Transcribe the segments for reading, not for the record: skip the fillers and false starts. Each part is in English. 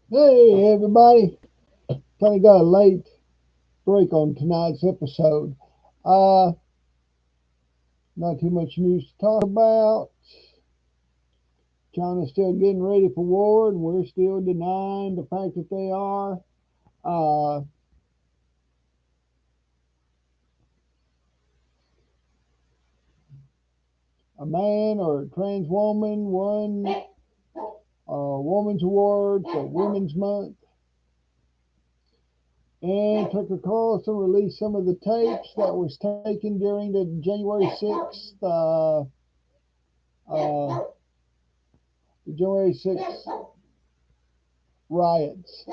Hey everybody, kind of got a late break on tonight's episode. Uh, Not too much news to talk about. China's still getting ready for war, and we're still denying the fact that they are. Uh, a man or a trans woman won a Woman's Award for Women's Month, and Tucker Carlson released some of the tapes that was taken during the January 6th, uh, the January 6th riots.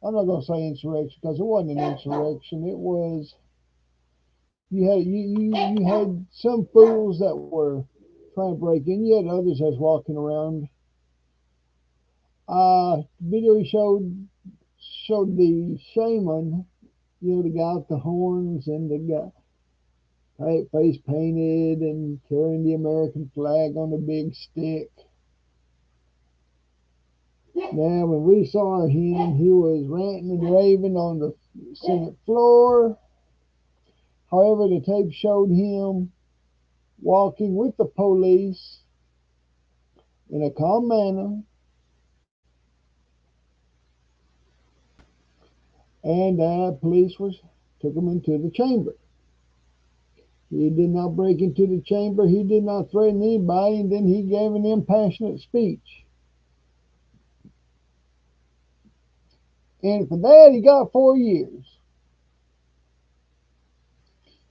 I'm not going to say insurrection because it wasn't an insurrection. It was you had some fools that were trying to break in. You had others that was walking around. Video showed the shaman, the guy with the horns and the guy face painted and carrying the American flag on a big stick. Now, when we saw him, he was ranting and raving on the Senate floor. However, the tape showed him walking with the police in a calm manner, and police took him into the chamber. He did not break into the chamber. He did not threaten anybody, and then he gave an impassionate speech. And for that, he got 4 years,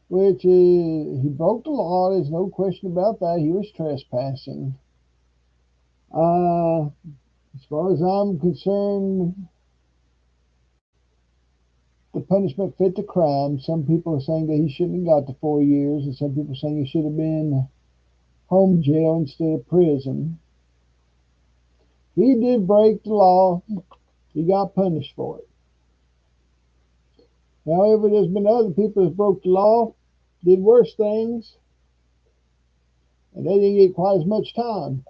which is he broke the law. There's no question about that. He was trespassing. As far as I'm concerned, the punishment fit the crime. Some people are saying that he shouldn't have got the 4 years, and some people are saying he should have been home jail instead of prison. He did break the law. He got punished for it. However, there's been other people that broke the law, did worse things, and they didn't get quite as much time.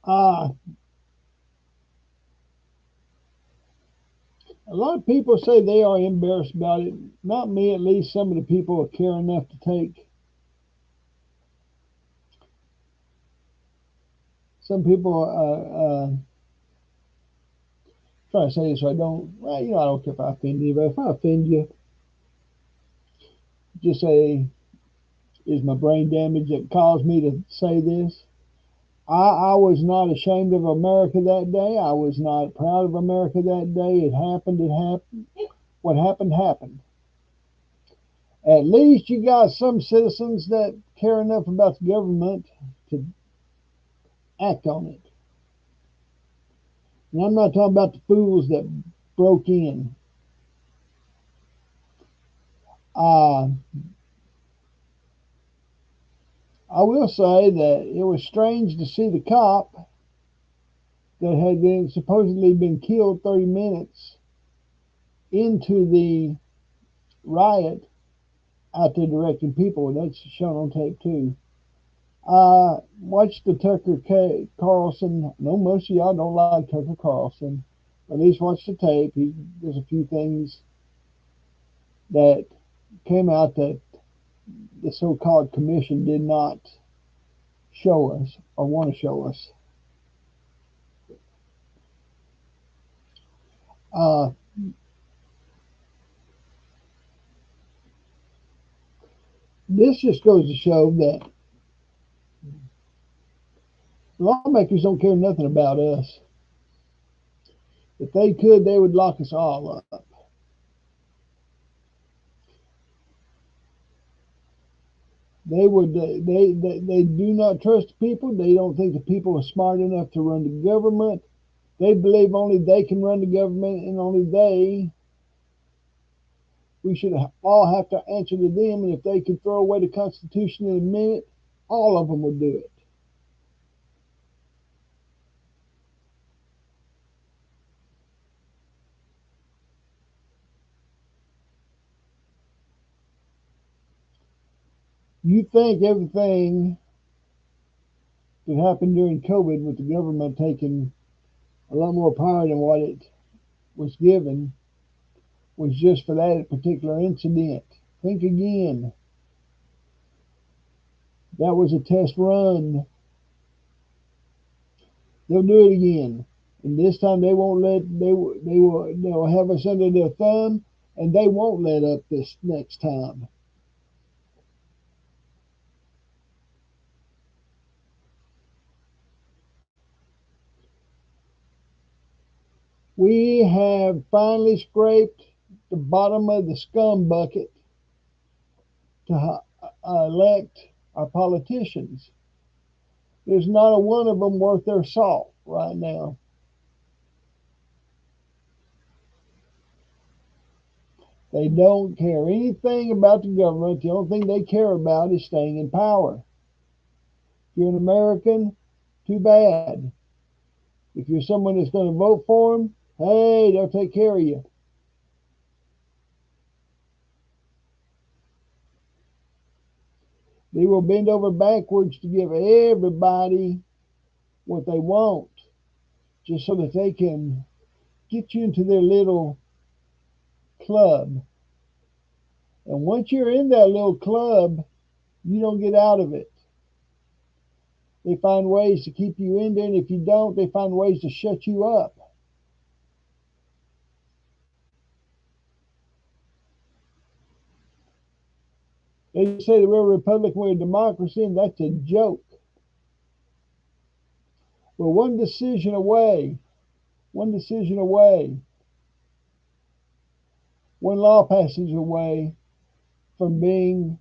Uh, a lot of people say they are embarrassed about it. Not me, at least. Some of the people care enough to take. Some people try to say this so I don't. Well, I don't care if I offend you, but if I offend you, just say, "Is my brain damaged that caused me to say this?" I was not ashamed of America that day. I was not proud of America that day. It happened. It happened. What happened happened. At least you got some citizens that care enough about the government to act on it. And I'm not talking about the fools that broke in. Uh, I will say that it was strange to see the cop that had been supposedly been killed 30 minutes into the riot out there directing people. That's shown on tape too. Watch the Carlson. I know most of y'all don't like Tucker Carlson. At least watch the tape. There's a few things that came out that the so-called commission did not show us or want to show us. Uh, this just goes to show that lawmakers don't care nothing about us. If they could, they would lock us all up. They would. They do not trust the people. They don't think the people are smart enough to run the government. They believe only they can run the government, and only we should all have to answer to them. And if they could throw away the Constitution in a minute, all of them would do it. You think everything that happened during COVID with the government taking a lot more power than what it was given was just for that particular incident. Think again. That was a test run. They'll do it again, and this time they won't let they'll have us under their thumb, and they won't let up this next time. We have finally scraped the bottom of the scum bucket to elect our politicians. There's not a one of them worth their salt right now. They don't care anything about the government. The only thing they care about is staying in power. If you're an American, too bad. If you're someone that's going to vote for them, hey, they'll take care of you. They will bend over backwards to give everybody what they want, just so that they can get you into their little club. And once you're in that little club, you don't get out of it. They find ways to keep you in there, and if you don't, they find ways to shut you up. They say that we're a republic, we're a democracy, and that's a joke. We're one decision away, one law passage away from being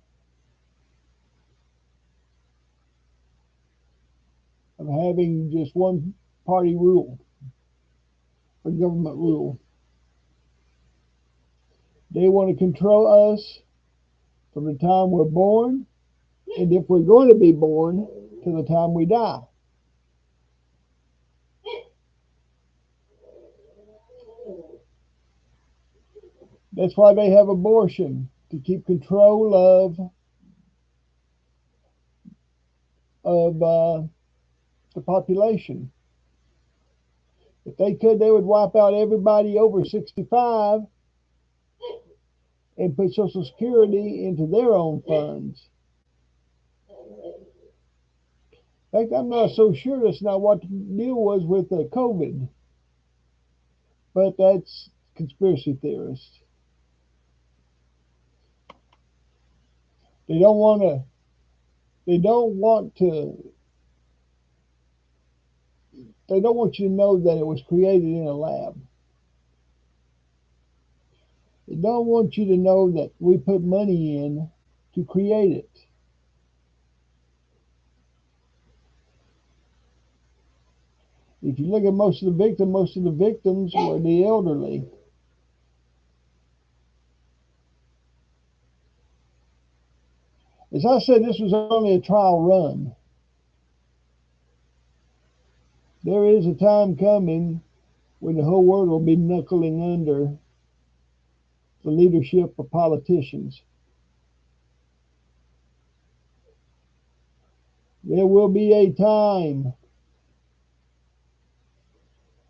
of having just one party rule or government rule. They want to control us from the time we're born, and if we're going to be born, to the time we die. That's why they have abortion, to keep control of the population. If they could, they would wipe out everybody over 65 and put Social Security into their own funds. In fact, I'm not so sure that's not what the deal was with COVID, but that's conspiracy theorists. They don't want to. They don't want to. They don't want you to know that it was created in a lab. They don't want you to know that we put money in to create it. If you look at most of the victims were the elderly. As I said, this was only a trial run. There is a time coming when the whole world will be knuckling under the leadership of politicians. There will be a time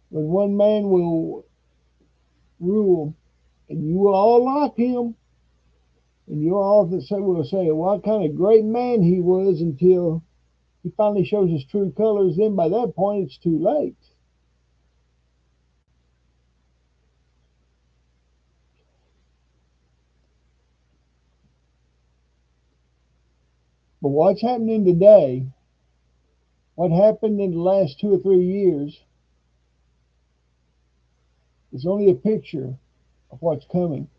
when one man will rule, and you will all like him, and you'll all will say, what kind of great man he was, until he finally shows his true colors. Then by that point, it's too late. But what's happening today, what happened in the last 2 or 3 years, is only a picture of what's coming.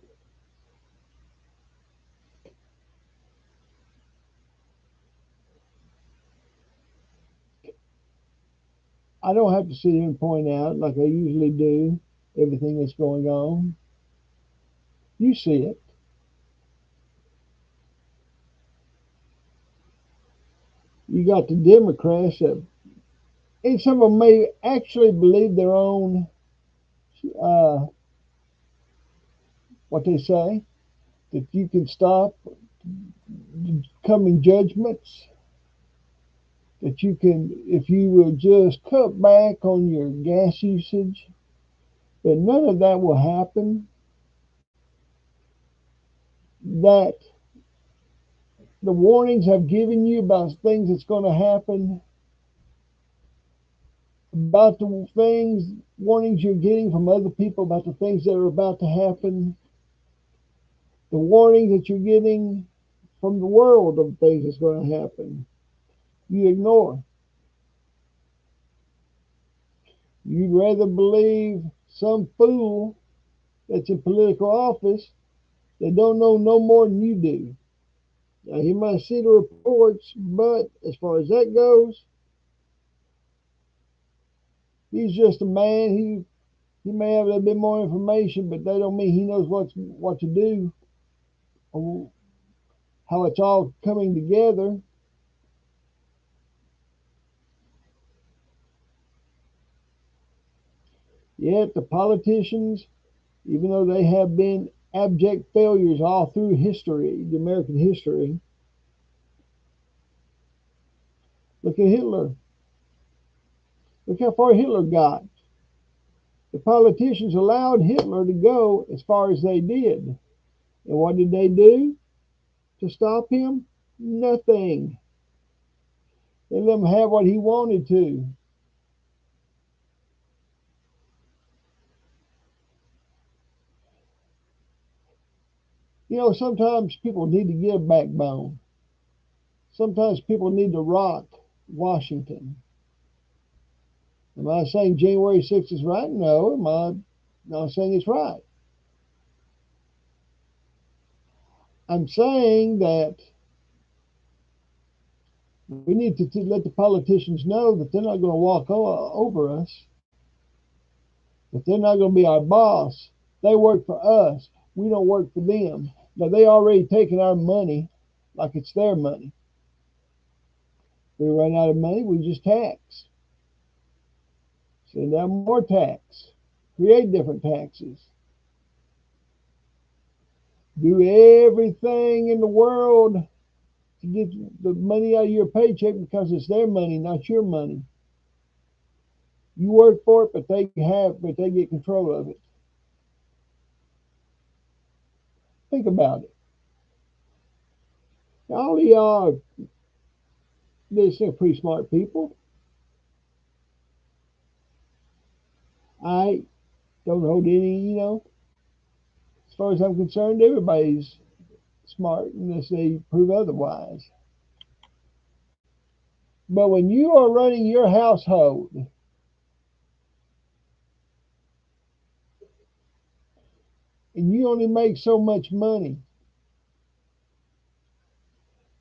I don't have to sit here and point out, like I usually do, everything that's going on. You see it. You got the Democrats that, and some of them may actually believe their own, uh, what they say, that you can stop coming judgments, that you can, if you will just cut back on your gas usage, that none of that will happen, that the warnings I've given you about things that's going to happen, about the things, warnings you're getting from other people about the things that are about to happen, the warnings that you're getting from the world of things that's going to happen, you ignore. You'd rather believe some fool that's in political office that don't know no more than you do. Now, he might see the reports, but as far as that goes, he's just a man. He may have a little bit more information, but that don't mean he knows what to do or how it's all coming together. Yet the politicians, even though they have been abject failures all through history, the American history, look at Hitler. Look how far Hitler got. The politicians allowed Hitler to go as far as they did. And what did they do to stop him? Nothing. They let him have what he wanted to. You know, sometimes people need to get a backbone. Sometimes people need to rock Washington. Am I saying January 6th is right? No. Am I not saying it's right? I'm saying that we need to let the politicians know that they're not going to walk over us, that they're not going to be our boss. They work for us. We don't work for them. Now, they already taken our money like it's their money. If we run out of money, we just tax. Send out more tax. Create different taxes. Do everything in the world to get the money out of your paycheck because it's their money, not your money. You work for it, but they get control of it. Think about it. All of y'all, they're pretty smart people. I don't hold any, as far as I'm concerned, everybody's smart unless they prove otherwise. But when you are running your household and you only make so much money,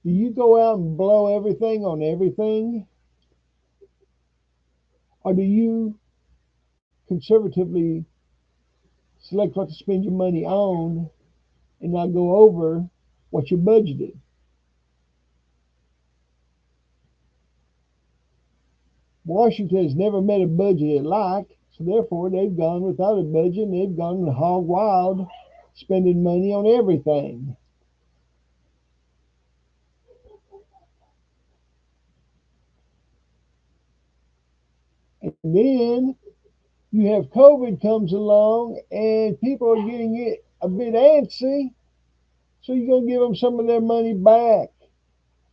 do you go out and blow everything on everything? Or do you conservatively select what to spend your money on and not go over what you budgeted? Washington has never met a budget it liked, so therefore they've gone without a budget and they've gone hog wild, spending money on everything. And then you have COVID comes along and people are getting it a bit antsy, so you're gonna give them some of their money back,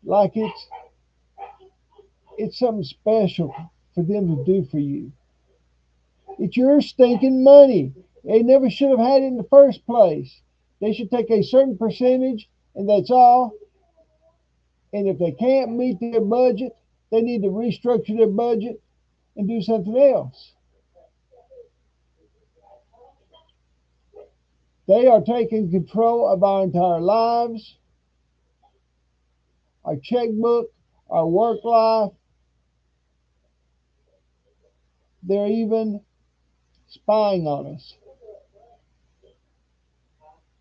like it's something special for them to do for you. It's your stinking money. They never should have had it in the first place. They should take a certain percentage, and that's all. And if they can't meet their budget, they need to restructure their budget and do something else. They are taking control of our entire lives, our checkbook, our work life. They're even spying on us.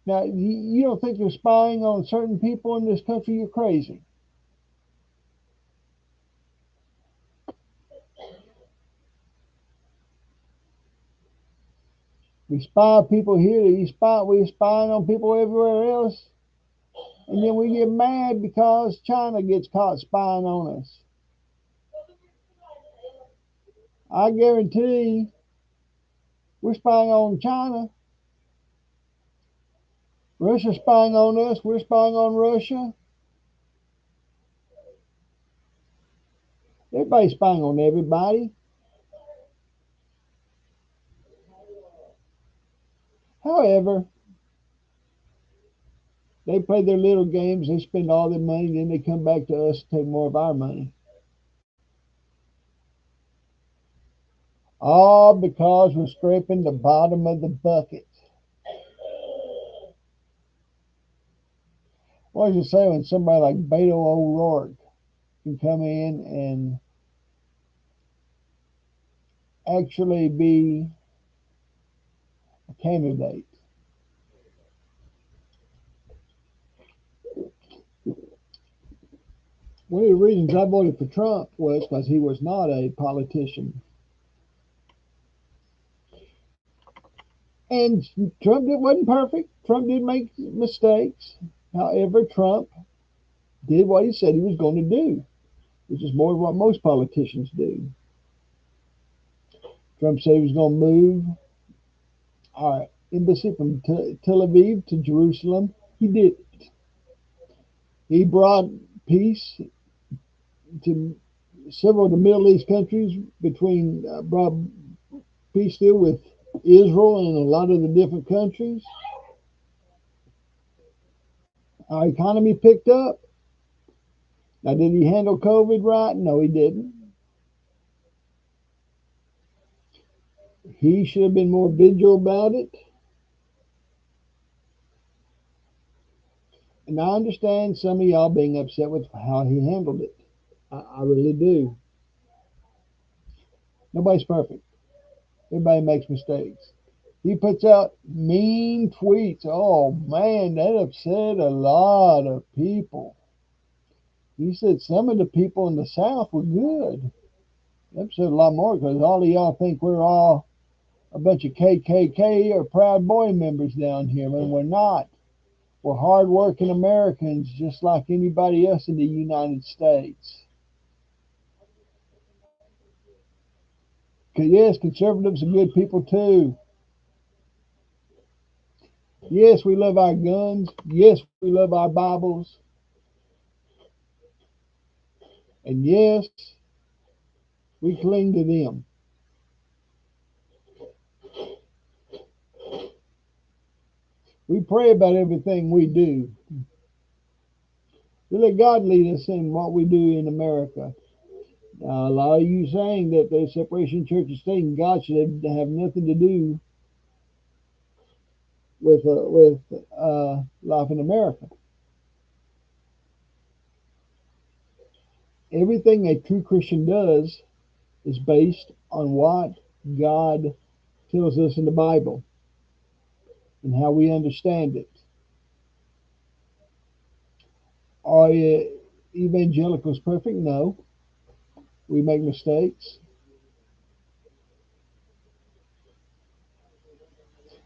Now, you don't think they're spying on certain people in this country? You're crazy. We spy on people here. We're spying on people everywhere else. And then we get mad because China gets caught spying on us. I guarantee we're spying on China. Russia's spying on us. We're spying on Russia. Everybody's spying on everybody. However, they play their little games. They spend all their money. Then they come back to us and take more of our money. All because we're scraping the bottom of the bucket. What does it say when somebody like Beto O'Rourke can come in and actually be a candidate? One of the reasons I voted for Trump was because he was not a politician. And Trump wasn't perfect. Trump did make mistakes. However, Trump did what he said he was going to do, which is more what most politicians do. Trump said he was going to move our embassy from Tel Aviv to Jerusalem. He did it. He brought peace to several of the Middle East countries, brought peace deal with Israel and a lot of the different countries. Our economy picked up. Now, did he handle COVID right? No, he didn't. He should have been more vigilant about it. And I understand some of y'all being upset with how he handled it. I really do. Nobody's perfect. Everybody makes mistakes. He puts out mean tweets. Oh man, that upset a lot of people. He said some of the people in the South were good. That upset a lot more because all of y'all think we're all a bunch of KKK or Proud Boy members down here, and we're not. We're hardworking Americans just like anybody else in the United States. Yes, conservatives are good people too. Yes, we love our guns. Yes, we love our Bibles. And yes, we cling to them. We pray about everything we do. We let God lead us in what we do in America. Now, a lot of you saying that there's separation of church and state and God should have nothing to do with life in America. Everything a true Christian does is based on what God tells us in the Bible and how we understand it. Are evangelicals perfect? No. We make mistakes.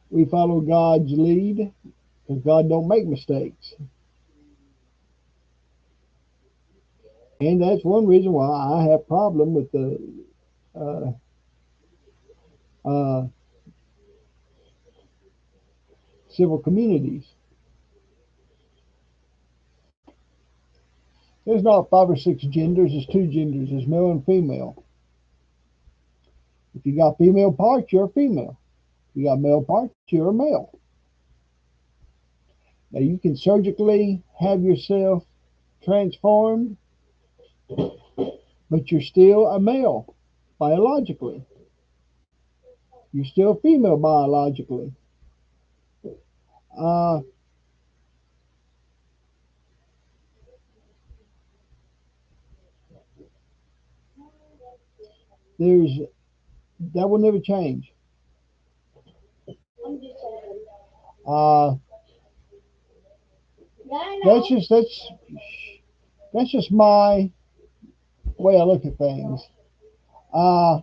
We follow God's lead because God don't make mistakes. And that's one reason why I have problem with the uh, uh, civil communities. There's not 5 or 6 genders. There's 2 genders. There's male and female. If you got female parts, you're a female. If you got male parts, you're a male. Now you can surgically have yourself transformed, but you're still a male biologically. You're still female biologically. Uh, there's that will never change. Uh, that's just my way I look at things. Uh,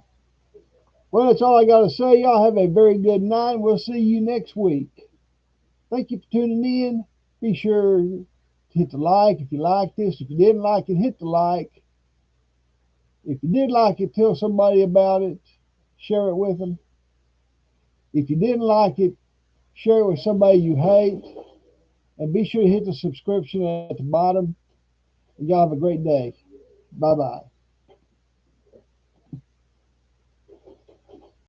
well, that's all I got to say. Y'all have a very good night. We'll see you next week. Thank you for tuning in. Be sure hit the like if you like this. If you didn't like it, hit the like. If you did like it, tell somebody about it. Share it with them. If you didn't like it, share it with somebody you hate. And be sure to hit the subscription at the bottom. And y'all have a great day. Bye bye.